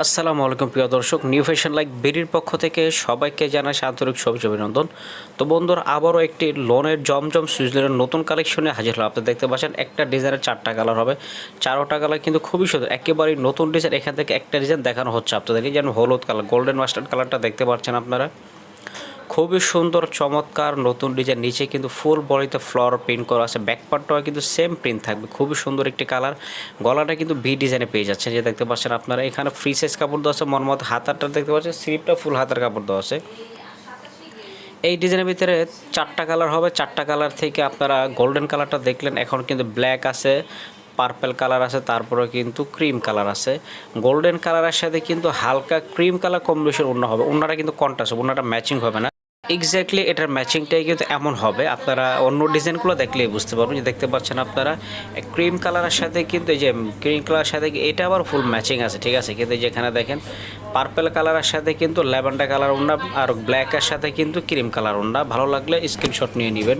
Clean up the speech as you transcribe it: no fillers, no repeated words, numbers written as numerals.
আসসালামু আলাইকুম প্রিয় দর্শক, নিউ ফ্যাশন লাইক বিডির পক্ষ থেকে সবাইকে জানাই আন্তরিক শুভেচ্ছা অভিনন্দন। তো বন্ধুরা, আবারও একটি লোনের জমজম সুইজলের নতুন কালেকশনে হাজির হলো। আপনি দেখতে পাচ্ছেন একটা ডিজাইনের 4টা কালার হবে, 4টা কালার কিন্তু খুবই সুন্দর, একেবারেই নতুন ডিজাইন। এখান থেকে একটা ডিজাইন দেখানো হচ্ছে আপনাদেরকে, যেন হলুদ কালার, গোল্ডেন মাস্টার্ড কালারটা দেখতে পাচ্ছেন আপনারা। খুবই সুন্দর চমৎকার নতুন ডিজাইন। নিচে কিন্তু ফুল বডিতে ফ্লোর প্রিন্ট করা আছে, ব্যাক পার্টটাও কিন্তু সেম প্রিন্ট থাকবে। খুবই সুন্দর একটি কালার। গলাটা কিন্তু ভি ডিজাইনে পেয়ে যাচ্ছেন, যে দেখতে পাচ্ছেন আপনারা। এখানে ফ্রি সাইজ কাপড় দেওয়া আছে, মনমত হাতারটা দেখতে পাচ্ছেন, স্লিপটা ফুল হাতার কাপড় দেওয়া আছে। এই ডিজাইনের ভিতরে 4টা কালার হবে। 4টা কালার থেকে আপনারা গোল্ডেন কালারটা দেখলেন, এখন কিন্তু ব্ল্যাক আছে, পার্পল কালার আছে, তারপরে কিন্তু ক্রিম কালার আছে। গোল্ডেন কালারের সাথে কিন্তু হালকা ক্রিম কালার কম্বিনেশন ওড়না হবে। ওড়নাটা কিন্তু কন্ট্রাস্ট, ওড়নাটা ম্যাচিং হবে না। এক্স্যাক্টলি এটার ম্যাচিংটাই কিন্তু এমন হবে, আপনারা অন্য ডিজাইনগুলো দেখলেই বুঝতে পারবেন। যে দেখতে পাচ্ছেন আপনারা ক্রিম কালারের সাথে কিন্তু এই যে ক্রিম কালারের সাথে এটা আবার ফুল ম্যাচিং আছে, ঠিক আছে। কিন্তু যেখানে দেখেন পার্পল কালারের সাথে কিন্তু ল্যাভেন্ডার কালার ওড়না, আর ব্ল্যাকের সাথে কিন্তু ক্রিম কালার ওড়না। ভালো লাগলে স্ক্রিনশট নিয়ে নেবেন।